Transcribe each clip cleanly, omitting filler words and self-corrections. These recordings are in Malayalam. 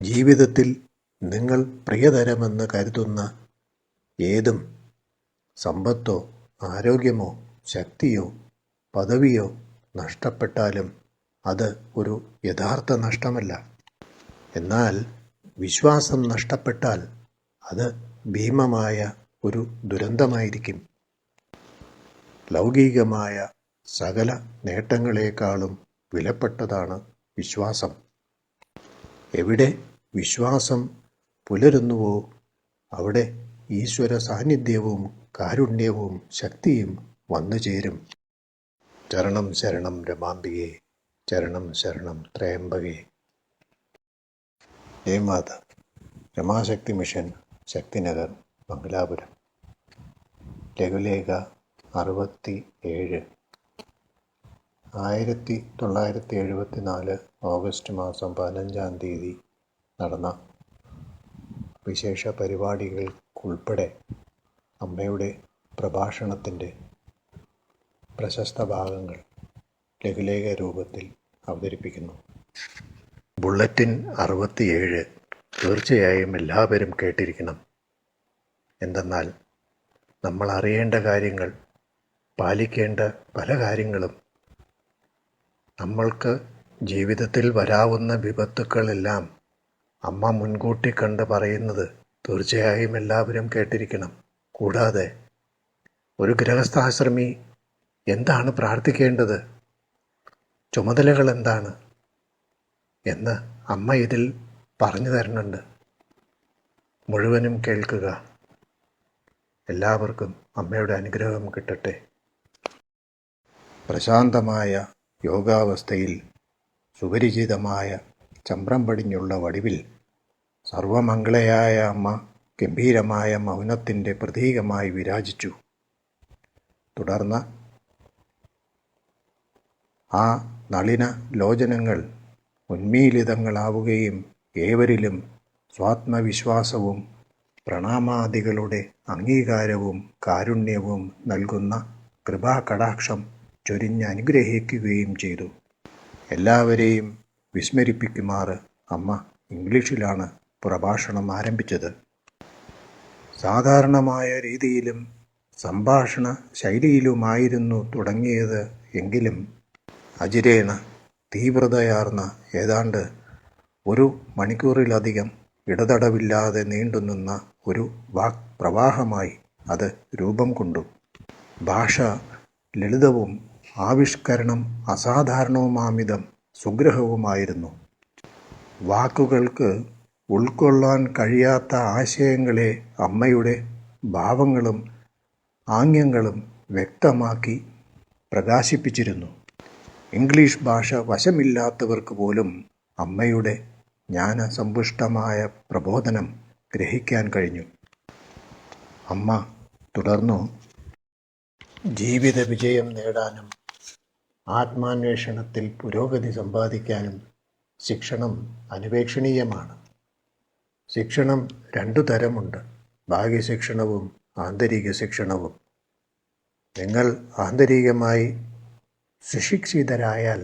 ജീവിതത്തിൽ നിങ്ങൾ പ്രിയതരമെന്ന് കരുതുന്ന ഏതും സമ്പത്തോ ആരോഗ്യമോ ശക്തിയോ പദവിയോ നഷ്ടപ്പെട്ടാലും അത് ഒരു യഥാർത്ഥ നഷ്ടമല്ല. എന്നാൽ വിശ്വാസം നഷ്ടപ്പെട്ടാൽ അത് ഭീമമായ ഒരു ദുരന്തമായിരിക്കും. ലൗകികമായ സകല നേട്ടങ്ങളെക്കാളും വിലപ്പെട്ടതാണ് വിശ്വാസം. എവിടെ വിശ്വാസം പുലരുന്നുവോ അവിടെ ഈശ്വര സാന്നിധ്യവും കാരുണ്യവും ശക്തിയും വന്നുചേരും. ചരണം ശരണം രമാംബികേ, ചരണം ശരണം ത്രയംബകേ. ജയ് മാത. രമാശക്തി മിഷൻ, ശക്തിനഗർ, മംഗലാപുരം. ലഘുലേഖ 67. 1974 ഓഗസ്റ്റ് മാസം 15-ാം തീയതി നടന്ന വിശേഷ പരിപാടികൾക്കുൾപ്പെടെ അമ്മയുടെ പ്രഭാഷണത്തിൻ്റെ പ്രശസ്ത ഭാഗങ്ങൾ ലഘുലേഖ രൂപത്തിൽ അവതരിപ്പിക്കുന്നു. ബുള്ളറ്റിൻ 67 തീർച്ചയായും എല്ലാവരും കേട്ടിരിക്കണം. എന്തെന്നാൽ നമ്മൾ അറിയേണ്ട കാര്യങ്ങൾ, പാലിക്കേണ്ട പല കാര്യങ്ങളും, നമ്മൾക്ക് ജീവിതത്തിൽ വരാവുന്ന വിപത്തുക്കളെല്ലാം അമ്മ മുൻകൂട്ടി കണ്ട് പറയുന്നത് തീർച്ചയായും എല്ലാവരും കേട്ടിരിക്കണം. കൂടാതെ ഒരു ഗൃഹസ്ഥാശ്രമി എന്താണ് പ്രാർത്ഥിക്കേണ്ടത്, ചുമതലകൾ എന്താണ് എന്ന് അമ്മ ഇതിൽ പറഞ്ഞു തരുന്നുണ്ട്. മുഴുവനും കേൾക്കുക. എല്ലാവർക്കും അമ്മയുടെ അനുഗ്രഹം കിട്ടട്ടെ. പ്രശാന്തമായ യോഗാവസ്ഥയിൽ സുപരിചിതമായ ചമ്രം പടിഞ്ഞുള്ള വടിവിൽ സർവമംഗളയായ അമ്മ ഗംഭീരമായ മൗനത്തിൻ്റെ പ്രതീകമായി വിരാജിച്ചു. തുടർന്ന് ആ നളിന ലോചനങ്ങൾ ഉന്മീലിതങ്ങളാവുകയും ഏവരിലും സ്വാത്മവിശ്വാസവും പ്രണാമാദികളുടെ അംഗീകാരവും കാരുണ്യവും നൽകുന്ന കൃപാകടാക്ഷം ചൊരിഞ്ഞ് അനുഗ്രഹിക്കുകയും ചെയ്തു. എല്ലാവരെയും വിസ്മരിപ്പിക്കുമാറ് അമ്മ ഇംഗ്ലീഷിലാണ് പ്രഭാഷണം ആരംഭിച്ചത്. സാധാരണമായ രീതിയിലും സംഭാഷണ ശൈലിയിലുമായിരുന്നു തുടങ്ങിയത് എങ്കിലും അചിരേണ തീവ്രതയാർന്ന ഏതാണ്ട് 1 മണിക്കൂറിലധികം ഇടതടവില്ലാതെ നീണ്ടുനിന്ന ഒരു വാക്പ്രവാഹമായി അത് രൂപം കൊണ്ടു. ഭാഷ ലളിതവും ആവിഷ്കരണം അസാധാരണവുമാമിതം സുഗ്രഹവുമായിരുന്നു. വാക്കുകൾക്ക് ഉൾക്കൊള്ളാൻ കഴിയാത്ത ആശയങ്ങളെ അമ്മയുടെ ഭാവങ്ങളും ആംഗ്യങ്ങളും വ്യക്തമാക്കി പ്രകാശിപ്പിച്ചിരുന്നു. ഇംഗ്ലീഷ് ഭാഷ വശമില്ലാത്തവർക്ക് പോലും അമ്മയുടെ ജ്ഞാനസമ്പുഷ്ടമായ പ്രബോധനം ഗ്രഹിക്കാൻ കഴിഞ്ഞു. അമ്മ തുടർന്നു, ജീവിത വിജയം നേടാനും ആത്മാന്വേഷണത്തിൽ പുരോഗതി സമ്പാദിക്കാനും ശിക്ഷണം അനുപേക്ഷണീയമാണ്. ശിക്ഷണം 2 തരമുണ്ട്: ബാഹ്യശിക്ഷണവും ആന്തരിക ശിക്ഷണവും. നിങ്ങൾ ആന്തരികമായി സുശിക്ഷിതരായാൽ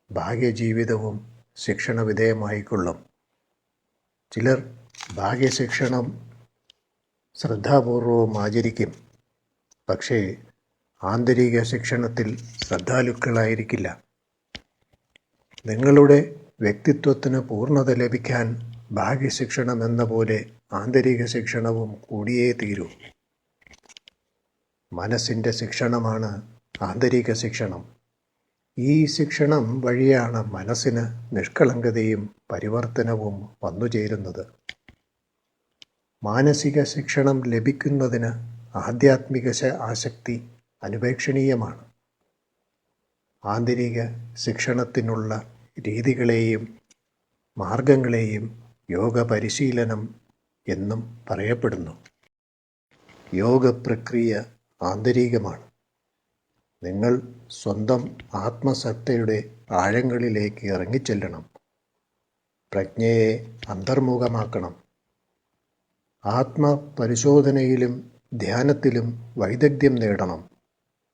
ബാഹ്യജീവിതവും ശിക്ഷണവിധേയമായിക്കൊള്ളും. ചിലർ ബാഹ്യശിക്ഷണം ശ്രദ്ധാപൂർവം ആചരിക്കും, പക്ഷേ ആന്തരിക ശിക്ഷണത്തിൽ ശ്രദ്ധാലുക്കളായിരിക്കില്ല. നിങ്ങളുടെ വ്യക്തിത്വത്തിന് പൂർണ്ണത ലഭിക്കാൻ ബാഹ്യശിക്ഷണമെന്ന പോലെ ആന്തരിക ശിക്ഷണവും കൂടിയേ തീരൂ. മനസ്സിൻ്റെ ശിക്ഷണമാണ് ആന്തരിക ശിക്ഷണം. ഈ ശിക്ഷണം വഴിയാണ് മനസ്സിന് നിഷ്കളങ്കതയും പരിവർത്തനവും വന്നുചേരുന്നത്. മാനസിക ശിക്ഷണം ലഭിക്കുന്നതിന് ആധ്യാത്മിക ആസക്തി അനുപേക്ഷണീയമാണ്. ആന്തരിക ശിക്ഷണത്തിനുള്ള രീതികളെയും മാർഗങ്ങളെയും യോഗ പരിശീലനം എന്നും പറയപ്പെടുന്നു. യോഗപ്രക്രിയ ആന്തരികമാണ്. നിങ്ങൾ സ്വന്തം ആത്മസത്തയുടെ ആഴങ്ങളിലേക്ക് ഇറങ്ങിച്ചെല്ലണം. പ്രജ്ഞയെ അന്തർമുഖമാക്കണം. ആത്മപരിശോധനയിലും ധ്യാനത്തിലും വൈദഗ്ധ്യം നേടണം.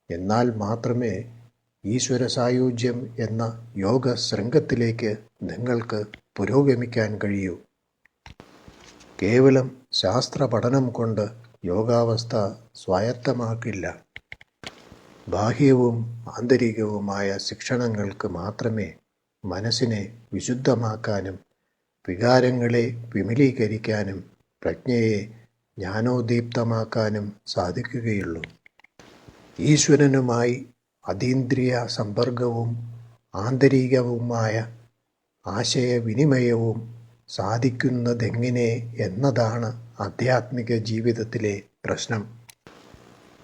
എന്നാൽ മാത്രമേ ഈശ്വര സായുജ്യം എന്ന യോഗ ശൃംഗത്തിലേക്ക് നിങ്ങൾക്ക് പുരോഗമിക്കാൻ കഴിയൂ. കേവലം ശാസ്ത്ര പഠനം കൊണ്ട് യോഗാവസ്ഥ സ്വായത്തമാക്കില്ല. ബാഹ്യവും ആന്തരികവുമായ ശിക്ഷണങ്ങൾക്ക് മാത്രമേ മനസ്സിനെ വിശുദ്ധമാക്കാനും വികാരങ്ങളെ വിമലീകരിക്കാനും പ്രജ്ഞയെ ജ്ഞാനോദ്ദീപ്തമാക്കാനും സാധിക്കുകയുള്ളൂ. ഈശ്വരനുമായി അതീന്ദ്രിയ സമ്പർക്കവും ആന്തരികവുമായ ആശയവിനിമയവും സാധിക്കുന്നതെങ്ങനെ എന്നതാണ് ആധ്യാത്മിക ജീവിതത്തിലെ പ്രശ്നം.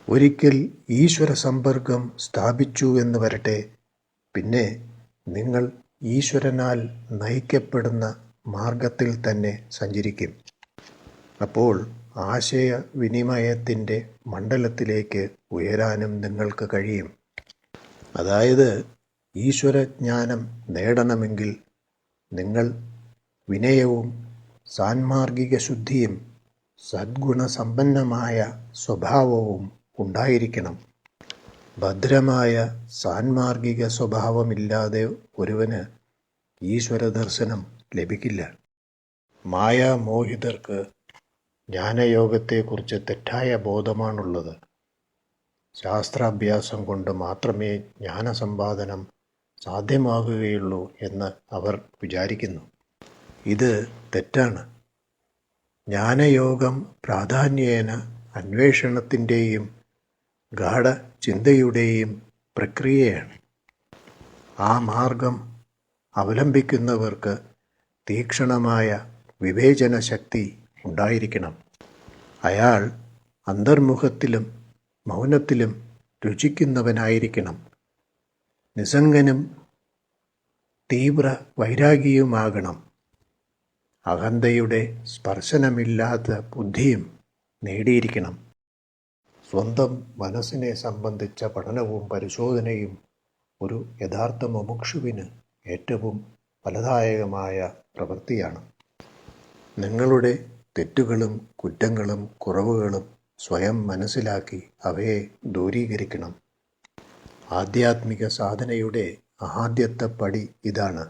ഒരിക്കൽ ഈശ്വര സമ്പർക്കം സ്ഥാപിച്ചു എന്ന് വരട്ടെ, പിന്നെ നിങ്ങൾ ഈശ്വരനാൽ നയിക്കപ്പെടുന്ന മാർഗത്തിൽ തന്നെ സഞ്ചരിക്കും. അപ്പോൾ ആശയവിനിമയത്തിൻ്റെ മണ്ഡലത്തിലേക്ക് ഉയരാനും നിങ്ങൾക്ക് കഴിയും. അതായത് ഈശ്വരജ്ഞാനം നേടണമെങ്കിൽ നിങ്ങൾ വിനയവും സാൻമാർഗിക ശുദ്ധിയും സദ്ഗുണസമ്പന്നമായ സ്വഭാവവും ഉണ്ടായിരിക്കണം. ഭദ്രമായ സാൻമാർഗിക സ്വഭാവമില്ലാതെ ഒരുവന് ഈശ്വര ദർശനം ലഭിക്കില്ല. മായാമോഹിതർക്ക് ജ്ഞാനയോഗത്തെക്കുറിച്ച് തെറ്റായ ബോധമാണുള്ളത്. ശാസ്ത്രാഭ്യാസം കൊണ്ട് മാത്രമേ ജ്ഞാനസമ്പാദനം സാധ്യമാകുകയുള്ളൂ എന്ന് അവർ വിചാരിക്കുന്നു. ഇത് തെറ്റാണ്. ജ്ഞാനയോഗം പ്രാധാന്യേന അന്വേഷണത്തിൻ്റെയും ഗാഢചിന്തയുടെയും പ്രക്രിയയാണ്. ആ മാർഗം അവലംബിക്കുന്നവർക്ക് തീക്ഷ്ണമായ വിവേചന ശക്തി ഉണ്ടായിരിക്കണം. അയാൾ അന്തർമുഖത്തിലും മൗനത്തിലും രുചിക്കുന്നവനായിരിക്കണം. നിസ്സംഗനും തീവ്ര വൈരാഗിയുമാകണം. അഹന്തയുടെ സ്പർശനമില്ലാത്ത ബുദ്ധിയും നേടിയിരിക്കണം. സ്വന്തം മനസ്സിനെ സംബന്ധിച്ച പഠനവും പരിശോധനയും ഒരു യഥാർത്ഥ മുമുക്ഷുവിന് ഏറ്റവും ഫലദായകമായ പ്രവൃത്തിയാണ്. നിങ്ങളുടെ തെറ്റുകളും കുറ്റങ്ങളും കുറവുകളും സ്വയം മനസ്സിലാക്കി അവയെ ദൂരീകരിക്കണം. ആധ്യാത്മിക സാധനയുടെ ആദ്യത്തെ പടി ഇതാണ്.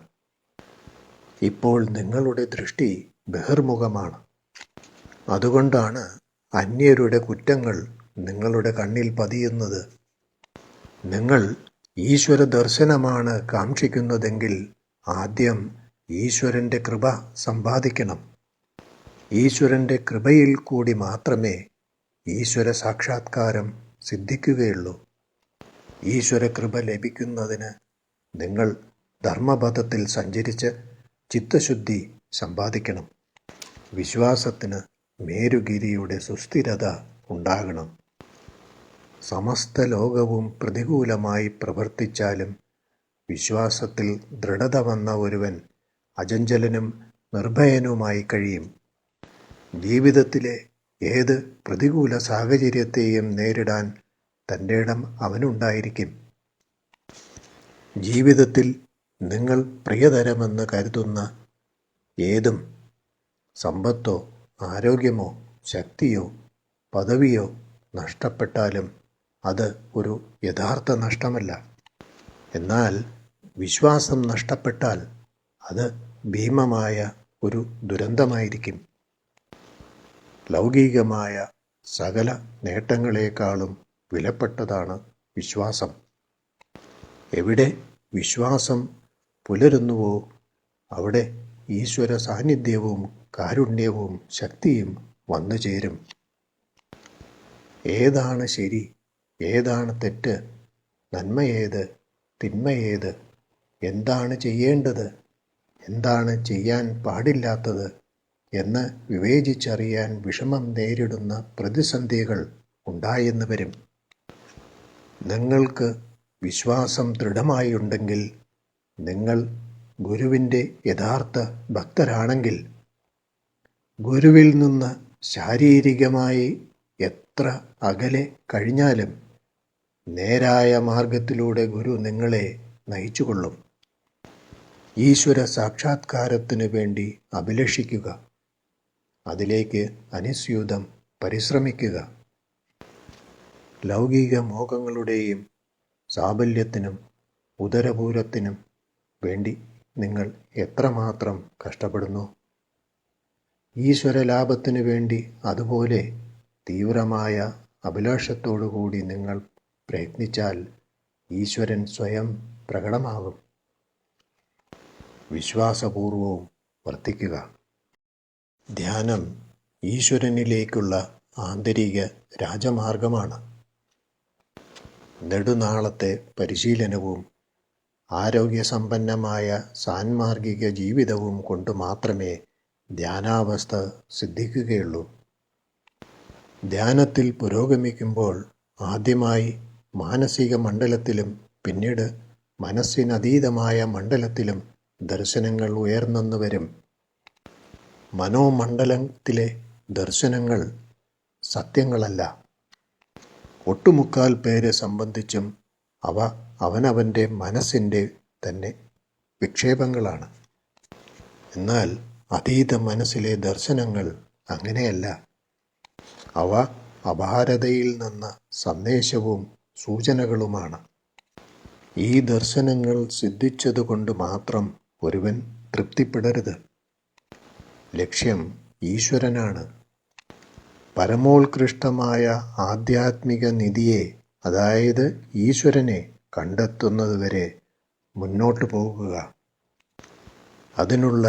ഇപ്പോൾ നിങ്ങളുടെ ദൃഷ്ടി ബഹിർമുഖമാണ്. അതുകൊണ്ടാണ് അന്യരുടെ കുറ്റങ്ങൾ നിങ്ങളുടെ കണ്ണിൽ പതിയുന്നത്. നിങ്ങൾ ഈശ്വര ദർശനമാണ് കാക്ഷിക്കുന്നതെങ്കിൽ ആദ്യം ഈശ്വരൻ്റെ കൃപ സമ്പാദിക്കണം. ഈശ്വരൻ്റെ കൃപയിൽ കൂടി മാത്രമേ ഈശ്വര സാക്ഷാത്കാരം സിദ്ധിക്കുകയുള്ളൂ. ഈശ്വര കൃപ ലഭിക്കുന്നതിന് നിങ്ങൾ ധർമ്മപഥത്തിൽ സഞ്ചരിച്ച് ചിത്തശുദ്ധി സമ്പാദിക്കണം. വിശ്വാസത്തിന് മേരുഗിരിയുടെ സുസ്ഥിരത ഉണ്ടാകണം. സമസ്ത ലോകവും പ്രതികൂലമായി പ്രവർത്തിച്ചാലും വിശ്വാസത്തിൽ ദൃഢത വന്ന ഒരുവൻ അചഞ്ചലനും നിർഭയനുമായി കഴിയും. ജീവിതത്തിലെ ഏത് പ്രതികൂല സാഹചര്യത്തെയും നേരിടാൻ തൻ്റെ ഇടം അവനുണ്ടായിരിക്കും. ജീവിതത്തിൽ നിങ്ങൾ പ്രിയതരമെന്ന് കരുതുന്ന ഏതും സമ്പത്തോ ആരോഗ്യമോ ശക്തിയോ പദവിയോ നഷ്ടപ്പെട്ടാലും അത് ഒരു യഥാർത്ഥ നഷ്ടമല്ല. എന്നാൽ വിശ്വാസം നഷ്ടപ്പെട്ടാൽ അത് ഭീമമായ ഒരു ദുരന്തമായിരിക്കും. ലൗകികമായ സകല നേട്ടങ്ങളെക്കാളും വിലപ്പെട്ടതാണ് വിശ്വാസം. എവിടെ വിശ്വാസം പുലരുന്നുവോ അവിടെ ഈശ്വര സാന്നിധ്യവും കാരുണ്യവും ശക്തിയും വന്നു ചേരും. ഏതാണ് ശരി, ഏതാണ് തെറ്റ്, നന്മയേത്, തിന്മയേത്, എന്താണ് ചെയ്യേണ്ടത്, എന്താണ് ചെയ്യാൻ പാടില്ലാത്തത് എന്ന് വിവേചിച്ചറിയാൻ വിഷമം നേരിടുന്ന പ്രതിസന്ധികൾ ഉണ്ടായെന്ന് വരും. നിങ്ങൾക്ക് വിശ്വാസം ദൃഢമായുണ്ടെങ്കിൽ, നിങ്ങൾ ഗുരുവിൻ്റെ യഥാർത്ഥ ഭക്തരാണെങ്കിൽ, ഗുരുവിൽ നിന്ന് ശാരീരികമായി എത്ര അകലെ കഴിഞ്ഞാലും നേരായ മാർഗത്തിലൂടെ ഗുരു നിങ്ങളെ നയിച്ചുകൊള്ളും. ഈശ്വര സാക്ഷാത്കാരത്തിനു വേണ്ടി അഭിലഷിക്കുക. അതിലേക്ക് അനുസ്യൂതം പരിശ്രമിക്കുക. ലൗകിക മോഹങ്ങളുടെയും സാഫല്യത്തിനും ഉദരപൂരത്തിനും വേണ്ടി നിങ്ങൾ എത്രമാത്രം കഷ്ടപ്പെടുന്നു? ഈശ്വരലാഭത്തിനു വേണ്ടി അതുപോലെ തീവ്രമായ അഭിലാഷത്തോടുകൂടി നിങ്ങൾ പ്രയത്നിച്ചാൽ ഈശ്വരൻ സ്വയം പ്രകടമാകും. വിശ്വാസപൂർവവും വർത്തിക്കുക. ധ്യാനം ഈശ്വരനിലേക്കുള്ള ആന്തരിക രാജമാർഗമാണ്. നെടുനാളത്തെ പരിശീലനവും ആരോഗ്യസമ്പന്നമായ സാൻമാർഗിക ജീവിതവും കൊണ്ട് മാത്രമേ ധ്യാനാവസ്ഥ സിദ്ധിക്കുകയുള്ളൂ. ധ്യാനത്തിൽ പുരോഗമിക്കുമ്പോൾ ആദ്യമായി മാനസിക മണ്ഡലത്തിലും പിന്നീട് മനസ്സിനതീതമായ മണ്ഡലത്തിലും ദർശനങ്ങൾ ഉയർന്നെന്നു വരും. മനോമണ്ഡലത്തിലെ ദർശനങ്ങൾ സത്യങ്ങളല്ല. ഒട്ടുമുക്കാൽ പേരെ സംബന്ധിച്ചും അവ അവനവൻ്റെ മനസ്സിൻ്റെ തന്നെ വിക്ഷേപങ്ങളാണ്. എന്നാൽ അതീത മനസ്സിലെ ദർശനങ്ങൾ അങ്ങനെയല്ല. അവ അപാരതയിൽ നിന്ന് സന്ദേശവും സൂചനകളുമാണ്. ഈ ദർശനങ്ങൾ സിദ്ധിച്ചതുകൊണ്ട് മാത്രം ഒരുവൻ തൃപ്തിപ്പെടരുത്. ലക്ഷ്യം ഈശ്വരനാണ്. പരമോത്കൃഷ്ടമായ ആധ്യാത്മിക നിധിയെ, അതായത് ഈശ്വരനെ കണ്ടെത്തുന്നതുവരെ മുന്നോട്ടു പോകുക. അതിനുള്ള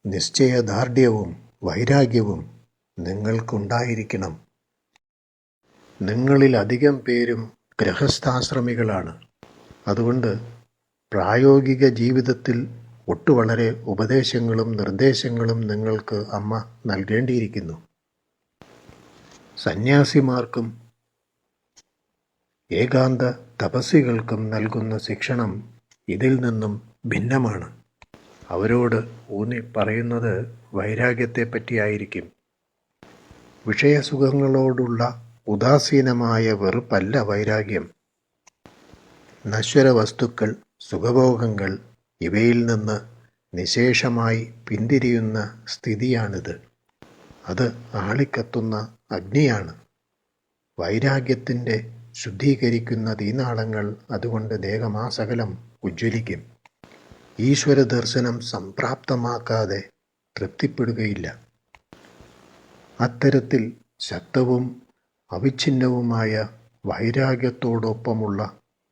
നിശ്ചയദാർഢ്യവും വൈരാഗ്യവും നിങ്ങൾക്കുണ്ടായിരിക്കണം. നിങ്ങളിലധികം പേരും ഗൃഹസ്ഥാശ്രമികളാണ്. അതുകൊണ്ട് പ്രായോഗിക ജീവിതത്തിൽ വളരെ ഉപദേശങ്ങളും നിർദ്ദേശങ്ങളും നിങ്ങൾക്ക് അമ്മ നൽകേണ്ടിയിരിക്കുന്നു. സന്യാസിമാർക്കും ഏകാന്ത തപസ്സികൾക്കും നൽകുന്ന ശിക്ഷണം ഇതിൽ നിന്നും ഭിന്നമാണ്. അവരോട് ഊന്നി പറയുന്നത് വൈരാഗ്യത്തെപ്പറ്റിയായിരിക്കും. വിഷയസുഖങ്ങളോടുള്ള ഉദാസീനമായ വെറുപ്പല്ല വൈരാഗ്യം. നശ്വര വസ്തുക്കൾ, സുഖഭോഗങ്ങൾ ഇവയിൽ നിന്ന് നിശേഷമായി പിന്തിരിയുന്ന സ്ഥിതിയാണിത്. അത് ആളിക്കത്തുന്ന അഗ്നിയാണ്. വൈരാഗ്യത്തിൻ്റെ ശുദ്ധീകരിക്കുന്ന തീനാളങ്ങൾ അതുകൊണ്ട് ദേഹമാസകലം ഉജ്ജ്വലിക്കും. ഈശ്വര ദർശനം സംപ്രാപ്തമാക്കാതെ തൃപ്തിപ്പെടുകയില്ല. അത്തരത്തിൽ ശക്തവും അവിഛിന്നവുമായ വൈരാഗ്യത്തോടൊപ്പമുള്ള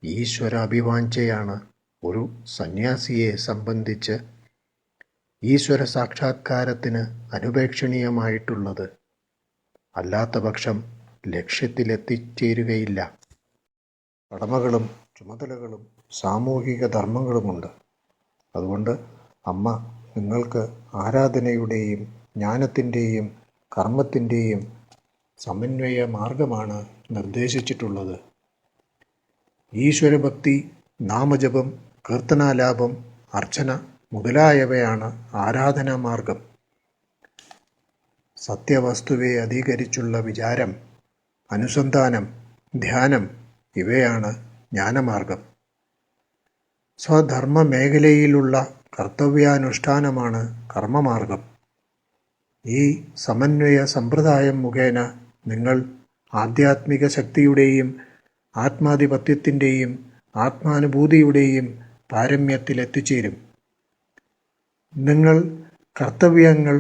ഈശ്വര അഭിവാഞ്ചയാണ് ഒരു സന്യാസിയെ സംബന്ധിച്ച് ഈശ്വര സാക്ഷാത്കാരത്തിന് അനുപേക്ഷണീയമായിട്ടുള്ളത്. അല്ലാത്തപക്ഷം ലക്ഷ്യത്തിലെത്തിച്ചേരുകയില്ല. കടമകളും ചുമതലകളും സാമൂഹിക ധർമ്മങ്ങളുമുണ്ട്. അതുകൊണ്ട് അമ്മ നിങ്ങൾക്ക് ആരാധനയുടെയും ജ്ഞാനത്തിൻ്റെയും കർമ്മത്തിൻ്റെയും സമന്വയ മാർഗമാണ് നിർദ്ദേശിച്ചിട്ടുള്ളത്. ഈശ്വരഭക്തി, നാമജപം, കീർത്തനാലാപം, അർച്ചന മുതലായവയാണ് ആരാധനാമാർഗം. സത്യവസ്തുവെ അധികരിച്ചുള്ള വിചാരം, അനുസന്ധാനം, ധ്യാനം ഇവയാണ് ജ്ഞാനമാർഗം. സ്വധർമ്മ മേഖലയിലുള്ള കർത്തവ്യാനുഷ്ഠാനമാണ് കർമ്മമാർഗം. ഈ സമന്വയ സമ്പ്രദായം മുഖേന നിങ്ങൾ ആധ്യാത്മിക ശക്തിയുടെയും ആത്മാധിപത്യത്തിൻ്റെയും ആത്മാനുഭൂതിയുടെയും പാരമ്യത്തിലെത്തിച്ചേരും. നിങ്ങൾ കർത്തവ്യങ്ങൾ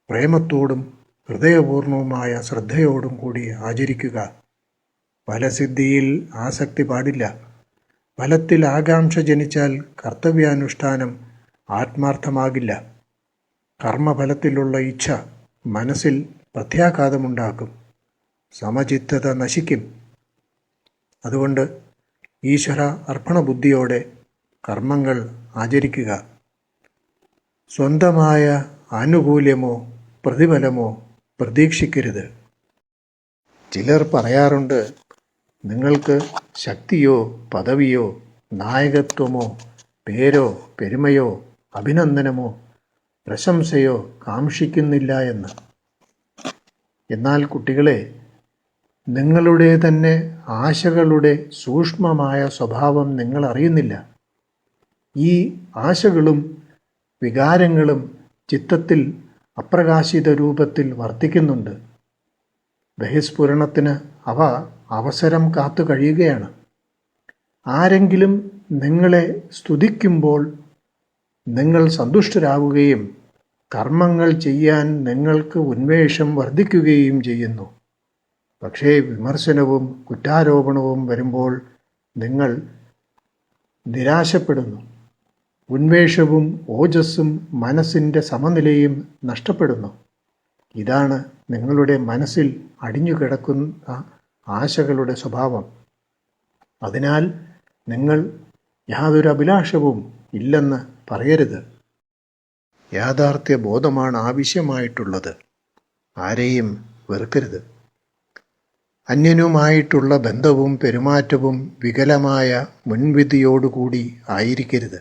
പ്രേമത്തോടും ഹൃദയപൂർണവുമായ ശ്രദ്ധയോടും കൂടി ആചരിക്കുക. ഫലസിദ്ധിയിൽ ആസക്തി പാടില്ല. ഫലത്തിൽ ആകാംക്ഷ ജനിച്ചാൽ കർത്തവ്യാനുഷ്ഠാനം ആത്മാർത്ഥമാകില്ല. കർമ്മഫലത്തിലുള്ള ഇച്ഛ മനസ്സിൽ പ്രത്യാഘാതമുണ്ടാക്കും. സമചിത്തത നശിക്കും. അതുകൊണ്ട് ഈശ്വര അർപ്പണബുദ്ധിയോടെ കർമ്മങ്ങൾ ആചരിക്കുക. സ്വന്തമായ ആനുകൂല്യമോ പ്രതിഫലമോ പ്രതീക്ഷിക്കരുത്. ചിലർ പറയാറുണ്ട്, നിങ്ങൾക്ക് ശക്തിയോ പദവിയോ നായകത്വമോ പേരോ പെരുമയോ അഭിനന്ദനമോ പ്രശംസയോ കാക്ഷിക്കുന്നില്ല എന്ന്. എന്നാൽ കുട്ടികളെ, നിങ്ങളുടെ തന്നെ ആശകളുടെ സൂക്ഷ്മമായ സ്വഭാവം നിങ്ങൾ അറിയുന്നില്ല. ഈ ആശകളും വികാരങ്ങളും ചിത്തത്തിൽ അപ്രകാശിത രൂപത്തിൽ വർത്തിക്കുന്നുണ്ട്. ബഹിസ്ഫുരണത്തിന് അവ അവസരം കാത്തു കഴിയുകയാണ്. ആരെങ്കിലും നിങ്ങളെ സ്തുതിക്കുമ്പോൾ നിങ്ങൾ സന്തുഷ്ടരാകുകയും കർമ്മങ്ങൾ ചെയ്യാൻ നിങ്ങൾക്ക് ഉന്മേഷം വർദ്ധിക്കുകയും ചെയ്യുന്നു. പക്ഷേ വിമർശനവും കുറ്റാരോപണവും വരുമ്പോൾ നിങ്ങൾ നിരാശപ്പെടുന്നു. ഉന്മേഷവും ഓജസ്സും മനസ്സിൻ്റെ സമനിലയും നഷ്ടപ്പെടുന്നു. ഇതാണ് നിങ്ങളുടെ മനസ്സിൽ അടിഞ്ഞുകിടക്കുന്ന ആശകളുടെ സ്വഭാവം. അതിനാൽ നിങ്ങൾ യാതൊരു അഭിലാഷവും ഇല്ലെന്ന് പറയരുത്. യാഥാർത്ഥ്യ ബോധമാണ് ആവശ്യമായിട്ടുള്ളത്. ആരെയും വെറുക്കരുത്. അന്യനുമായിട്ടുള്ള ബന്ധവും പെരുമാറ്റവും വികലമായ മുൻവിധിയോടുകൂടി ആയിരിക്കരുത്.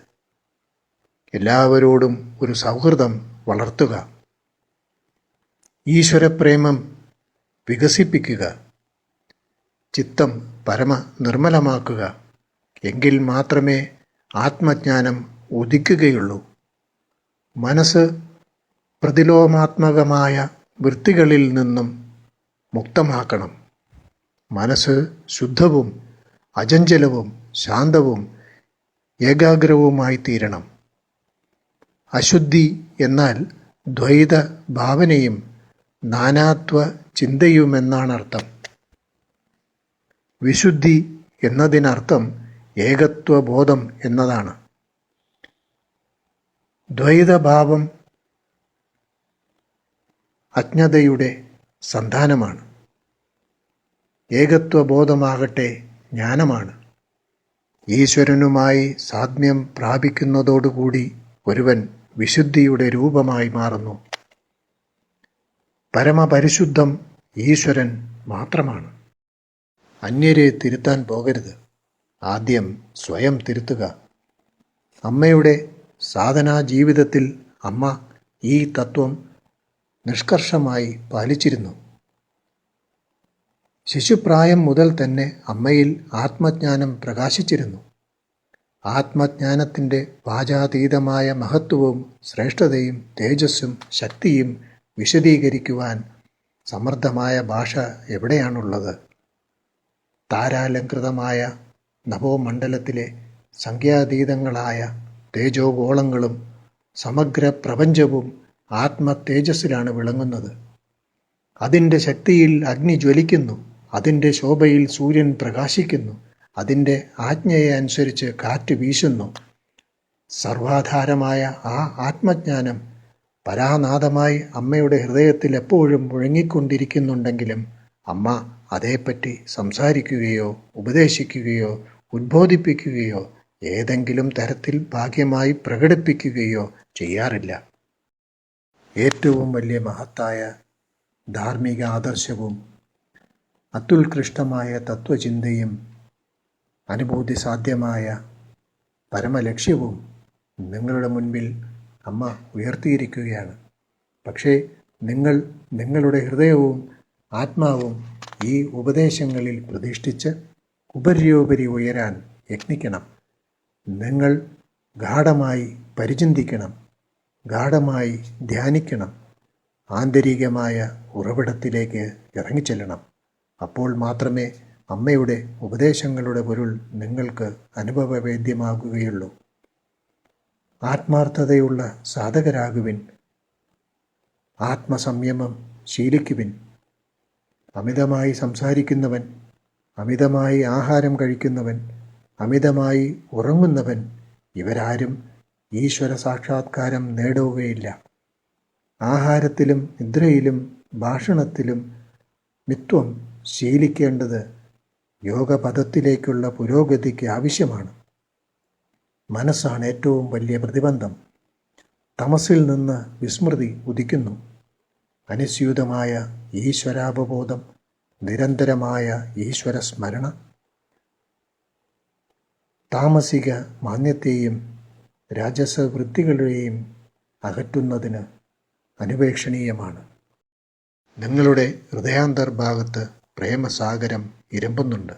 എല്ലാവരോടും ഒരു സൗഹൃദം വളർത്തുക. ഈശ്വരപ്രേമം വികസിപ്പിക്കുക. ചിത്തം പരമ നിർമ്മലമാക്കുക. എങ്കിൽ മാത്രമേ ആത്മജ്ഞാനം ഉദിക്കുകയുള്ളൂ. മനസ്സ് പ്രതിലോമാത്മകമായ വൃത്തികളിൽ നിന്നും മുക്തമാക്കണം. മനസ്സ് ശുദ്ധവും അചഞ്ചലവും ശാന്തവും ഏകാഗ്രവുമായി തീരണം. അശുദ്ധി എന്നാൽ ദ്വൈത ഭാവനയും നാനാത്വ ചിന്തയുമെന്നാണർത്ഥം. വിശുദ്ധി എന്നതിനർത്ഥം ഏകത്വബോധം എന്നതാണ്. ദ്വൈതഭാവം അജ്ഞതയുടെ സന്താനമാണ്. ഏകത്വബോധമാകട്ടെ ജ്ഞാനമാണ്. ഈശ്വരനുമായി സാമ്യം പ്രാപിക്കുന്നതോടുകൂടി ഒരുവൻ വിശുദ്ധിയുടെ രൂപമായി മാറുന്നു. പരമപരിശുദ്ധം ഈശ്വരൻ മാത്രമാണ്. അന്യരെ തിരുത്താൻ പോകരുത്. ആദ്യം സ്വയം തിരുത്തുക. അമ്മയുടെ സാധനാ ജീവിതത്തിൽ അമ്മ ഈ തത്വം നിഷ്കർഷമായി പാലിച്ചിരുന്നു. ശിശുപ്രായം മുതൽ തന്നെ അമ്മയിൽ ആത്മജ്ഞാനം പ്രകാശിച്ചിരുന്നു. ആത്മജ്ഞാനത്തിൻ്റെ വാചാതീതമായ മഹത്വവും ശ്രേഷ്ഠതയും തേജസ്സും ശക്തിയും വിശദീകരിക്കുവാൻ സമർത്ഥമായ ഭാഷ എവിടെയാണുള്ളത്? താരാലങ്കൃതമായ നഭോമണ്ഡലത്തിലെ സംഖ്യാതീതങ്ങളായ തേജോഗോളങ്ങളും സമഗ്ര പ്രപഞ്ചവും ആത്മതേജസ്സിലാണ് വിളങ്ങുന്നത്. അതിൻ്റെ ശക്തിയിൽ അഗ്നി ജ്വലിക്കുന്നു. അതിൻ്റെ ശോഭയിൽ സൂര്യൻ പ്രകാശിക്കുന്നു. അതിൻ്റെ ആജ്ഞയെ അനുസരിച്ച് കാറ്റ് വീശുന്നു. സർവാധാരമായ ആ ആത്മജ്ഞാനം പരാനാദമായി അമ്മയുടെ ഹൃദയത്തിൽ എപ്പോഴും മുഴങ്ങിക്കൊണ്ടിരിക്കുന്നുണ്ടെങ്കിലും അമ്മ അതേപ്പറ്റി സംസാരിക്കുകയോ ഉപദേശിക്കുകയോ ഉദ്ബോധിപ്പിക്കുകയോ ഏതെങ്കിലും തരത്തിൽ ഭാഗ്യമായി പ്രകടിപ്പിക്കുകയോ ചെയ്യാറില്ല. ഏറ്റവും വലിയ മഹത്തായ ധാർമ്മിക ആദർശവും അത്യുത്കൃഷ്ടമായ തത്വചിന്തയും അനുഭൂതി സാധ്യമായ പരമലക്ഷ്യവും നിങ്ങളുടെ മുൻപിൽ അമ്മ ഉയർത്തിയിരിക്കുകയാണ്. പക്ഷേ നിങ്ങൾ നിങ്ങളുടെ ഹൃദയവും ആത്മാവും ഈ ഉപദേശങ്ങളിൽ പ്രതിഷ്ഠിച്ച് ഉപര്യോപരി ഉയരാൻ യത്നിക്കണം. നിങ്ങൾ ഗാഢമായി പരിചിന്തിക്കണം, ഗാഢമായി ധ്യാനിക്കണം, ആന്തരികമായ ഉറവിടത്തിലേക്ക് ഇറങ്ങിച്ചെല്ലണം. അപ്പോൾ മാത്രമേ അമ്മയുടെ ഉപദേശങ്ങളുടെ പൊരുൾ നിങ്ങൾക്ക് അനുഭവവേദ്യമാകുകയുള്ളൂ. ആത്മാർത്ഥതയുള്ള സാധകരാകുവിൻ. ആത്മസംയമം ശീലിക്കുവിൻ. അമിതമായി സംസാരിക്കുന്നവൻ, അമിതമായി ആഹാരം കഴിക്കുന്നവൻ, അമിതമായി ഉറങ്ങുന്നവൻ ഇവരാരും ഈശ്വര സാക്ഷാത്കാരം നേടുകയില്ല. ആഹാരത്തിലും നിദ്രയിലും ഭാഷണത്തിലും മിത്വം ശീലിക്കേണ്ടത് യോഗപഥത്തിലേക്കുള്ള പുരോഗതിക്ക് ആവശ്യമാണ്. മനസ്സാണ് ഏറ്റവും വലിയ പ്രതിബന്ധം. തമസിൽ നിന്ന് വിസ്മൃതി ഉദിക്കുന്നു. അനുസ്യൂതമായ ഈശ്വരാവബോധം, നിരന്തരമായ ഈശ്വര സ്മരണ താമസിക മാന്യത്തെയും രാജസവൃത്തികളെയും അകറ്റുന്നതിന് അനുപേക്ഷണീയമാണ്. നിങ്ങളുടെ ഹൃദയാന്തർഭാഗത്ത് പ്രേമസാഗരം ഇരമ്പുന്നുണ്ട്.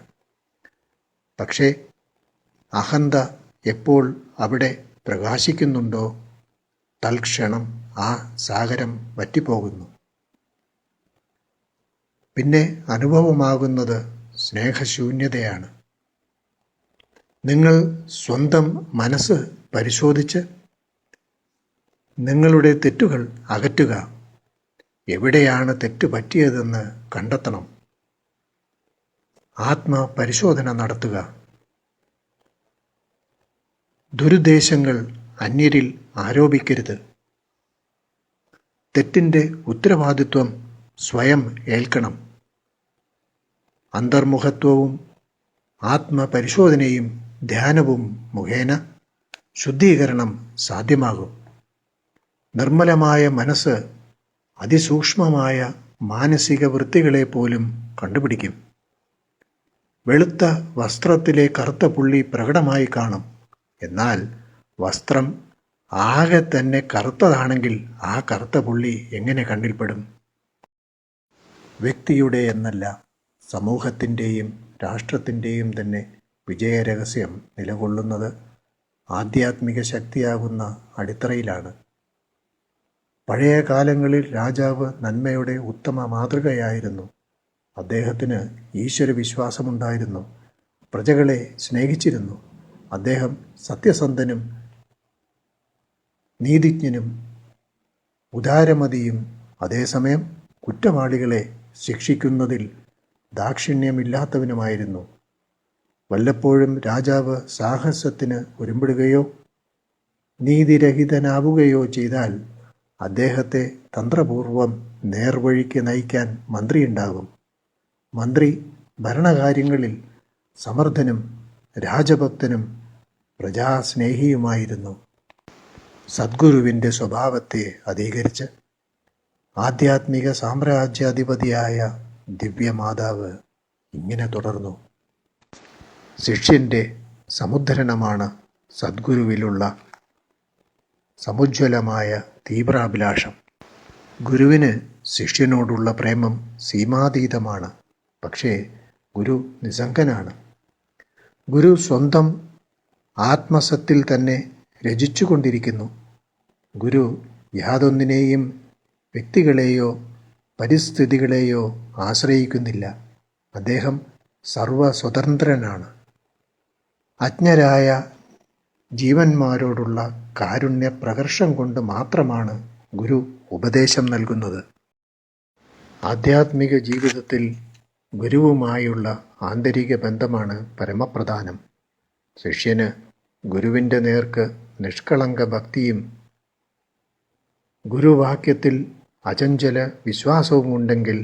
പക്ഷേ അഹന്ത എപ്പോൾ അവിടെ പ്രകാശിക്കുന്നുണ്ടോ തൽക്ഷണം ആ സാഗരം വറ്റിപ്പോകുന്നു. പിന്നെ അനുഭവമാകുന്നത് സ്നേഹശൂന്യതയാണ്. നിങ്ങൾ സ്വന്തം മനസ്സ് പരിശോധിച്ച് നിങ്ങളുടെ തെറ്റുകൾ അകറ്റുക. എവിടെയാണ് തെറ്റ് പറ്റിയതെന്ന് കണ്ടെത്തണം. ആത്മപരിശോധന നടത്തുക. ദുരുദ്ദേശങ്ങൾ അന്യരിൽ ആരോപിക്കരുത്. തെറ്റിൻ്റെ ഉത്തരവാദിത്വം സ്വയം ഏൽക്കണം. അന്തർമുഖത്വവും ആത്മപരിശോധനയും ധ്യാനവും മുഖേന ശുദ്ധീകരണം സാധ്യമാകും. നിർമ്മലമായ മനസ്സ് അതിസൂക്ഷ്മമായ മാനസിക വൃത്തികളെ പോലും കണ്ടുപിടിക്കും. വെളുത്ത വസ്ത്രത്തിലെ കറുത്ത പുള്ളി പ്രകടമായി കാണും. എന്നാൽ വസ്ത്രം ആകെ തന്നെ കറുത്തതാണെങ്കിൽ ആ കറുത്ത പുള്ളി എങ്ങനെ കണ്ണിൽപ്പെടും? വ്യക്തിയുടെ എന്നല്ല, സമൂഹത്തിൻ്റെയും രാഷ്ട്രത്തിൻ്റെയും തന്നെ വിജയരഹസ്യം നിലകൊള്ളുന്നത് ആധ്യാത്മിക ശക്തിയാകുന്ന അടിത്തറയിലാണ്. പഴയ കാലങ്ങളിൽ രാജാവ് നന്മയുടെ ഉത്തമ മാതൃകയായിരുന്നു. അദ്ദേഹത്തിന് ഈശ്വരവിശ്വാസമുണ്ടായിരുന്നു. പ്രജകളെ സ്നേഹിച്ചിരുന്നു. അദ്ദേഹം സത്യസന്ധനും നീതിജ്ഞനും ഉദാരമതിയും അതേസമയം കുറ്റവാളികളെ ശിക്ഷിക്കുന്നതിൽ ദാക്ഷിണ്യമില്ലാത്തവനുമായിരുന്നു. വല്ലപ്പോഴും രാജാവ് സാഹസത്തിന് ഒരുമ്പെടുകയോ നീതിരഹിതനാവുകയോ ചെയ്താൽ അദ്ദേഹത്തെ തന്ത്രപൂർവം നേർവഴിക്ക് നയിക്കാൻ മന്ത്രിയുണ്ടാകും. മന്ത്രി ഭരണകാര്യങ്ങളിൽ സമർത്ഥനും രാജഭക്തനും പ്രജാസ്നേഹിയുമായിരുന്നു. സദ്ഗുരുവിൻ്റെ സ്വഭാവത്തെ അധികരിച്ച് ആധ്യാത്മിക സാമ്രാജ്യാധിപതിയായ ദിവ്യമാതാവ് ഇങ്ങനെ തുടർന്നു. ശിഷ്യൻ്റെ സമുദ്ധരണമാണ് സദ്ഗുരുവിലുള്ള സമുജ്വലമായ തീവ്രാഭിലാഷം. ഗുരുവിന് ശിഷ്യനോടുള്ള പ്രേമം സീമാതീതമാണ്. പക്ഷേ ഗുരു നിസ്സംഗനാണ്. ഗുരു സ്വന്തം ആത്മസത്തിൽ തന്നെ രചിച്ചുകൊണ്ടിരിക്കുന്നു. ഗുരു യാതൊന്നിനെയും വ്യക്തികളെയോ പരിസ്ഥിതികളെയോ ആശ്രയിക്കുന്നില്ല. അദ്ദേഹം സർവസ്വതന്ത്രനാണ്. അജ്ഞരായ ജീവന്മാരോടുള്ള കാരുണ്യ പ്രകർഷം കൊണ്ട് മാത്രമാണ് ഗുരു ഉപദേശം നൽകുന്നത്. ആധ്യാത്മിക ജീവിതത്തിൽ ഗുരുവുമായുള്ള ആന്തരിക ബന്ധമാണ് പരമപ്രധാനം. ശിഷ്യന് ഗുരുവിൻ്റെ നേർക്ക് നിഷ്കളങ്ക ഭക്തിയും ഗുരുവാക്യത്തിൽ അചഞ്ചല വിശ്വാസവുമുണ്ടെങ്കിൽ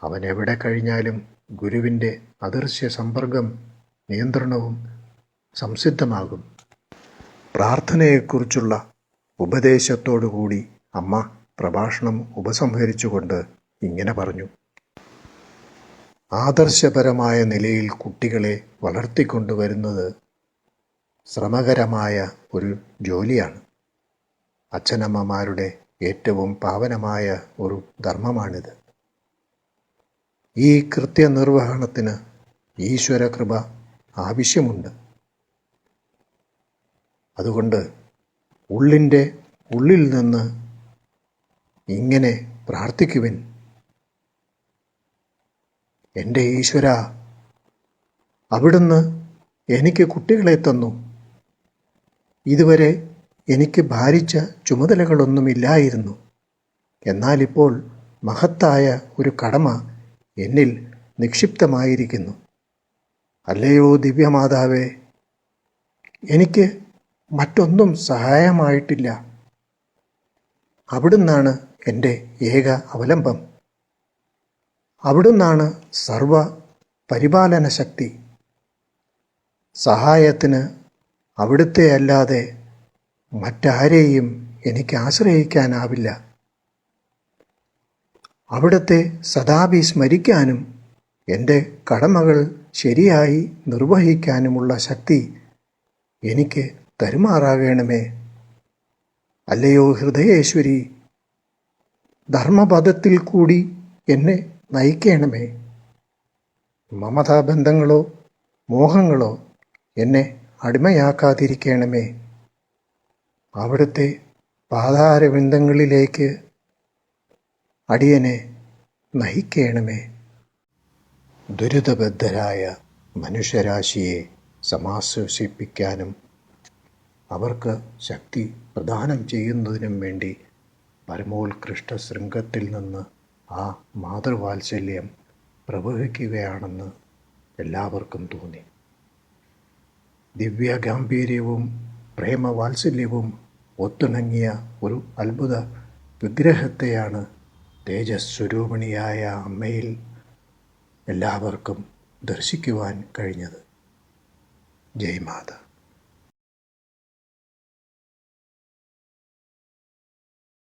അവൻ എവിടെ കഴിഞ്ഞാലും ഗുരുവിൻ്റെ അദൃശ്യ സമ്പർക്കം നിയന്ത്രണവും സംസിദ്ധമാകും. പ്രാർത്ഥനയെക്കുറിച്ചുള്ള ഉപദേശത്തോടുകൂടി അമ്മ പ്രഭാഷണം ഉപസംഹരിച്ചുകൊണ്ട് ഇങ്ങനെ പറഞ്ഞു. ആദർശപരമായ നിലയിൽ കുട്ടികളെ വളർത്തിക്കൊണ്ടുവരുന്നത് ശ്രമകരമായ ഒരു ജോലിയാണ്. അച്ഛനമ്മമാരുടെ ഏറ്റവും പാവനമായ ഒരു ധർമ്മമാണിത്. ഈ കൃത്യനിർവഹണത്തിന് ഈശ്വരകൃപ ആവശ്യമുണ്ട്. അതുകൊണ്ട് ഉള്ളിൻ്റെ ഉള്ളിൽ നിന്ന് ഇങ്ങനെ പ്രാർത്ഥിക്കുവിൻ. എൻ്റെ ഈശ്വര, അവിടുന്ന് എനിക്ക് കുട്ടികളെ തന്നു. ഇതുവരെ എനിക്ക് ഭാരിച്ച ചുമതലകളൊന്നുമില്ലായിരുന്നു. എന്നാലിപ്പോൾ മഹത്തായ ഒരു കടമ എന്നിൽ നിക്ഷിപ്തമായിരിക്കുന്നു. അല്ലയോ ദിവ്യമാതാവേ, എനിക്ക് മറ്റൊന്നും സഹായമായിട്ടില്ല. അവിടുന്നാണ് എൻ്റെ ഏക അവലംബം. അവിടുന്നാണ് സർവ പരിപാലന ശക്തി. സഹായത്തിന് അവിടുത്തെ അല്ലാതെ മറ്റാരെയും എനിക്ക് ആശ്രയിക്കാനാവില്ല. അവിടുത്തെ സദാപി സ്മരിക്കാനും എൻ്റെ കടമകൾ ശരിയായി നിർവഹിക്കാനുമുള്ള ശക്തി എനിക്ക് തരുമാറാകണമേ. അല്ലയോ ഹൃദയേശ്വരി, ധർമ്മപദത്തിൽ കൂടി എന്നെ നയിക്കണമേ. മമതാബന്ധങ്ങളോ മോഹങ്ങളോ എന്നെ അടിമയാക്കാതിരിക്കണമേ. അവിടുത്തെ പാതാരവിന്ദങ്ങളിലേക്ക് അടിയനെ നയിക്കണമേ. ദുരിതബദ്ധരായ മനുഷ്യരാശിയെ സമാശ്വസിപ്പിക്കാനും അവർക്ക് ശക്തി പ്രദാനം ചെയ്യുന്നതിനും വേണ്ടി പരമോത്കൃഷ്ട ശൃംഗത്തിൽ നിന്ന് ആ മാതൃവാത്സല്യം പ്രവഹിക്കുകയാണെന്ന് എല്ലാവർക്കും തോന്നി. ദിവ്യഗാംഭീര്യവും പ്രേമവാത്സല്യവും ഒത്തിണങ്ങിയ ഒരു അത്ഭുത വിഗ്രഹത്തെയാണ് തേജസ്വരൂപിണിയായ അമ്മയിൽ എല്ലാവർക്കും ദർശിക്കുവാൻ കഴിഞ്ഞത്. ജയ് മാത.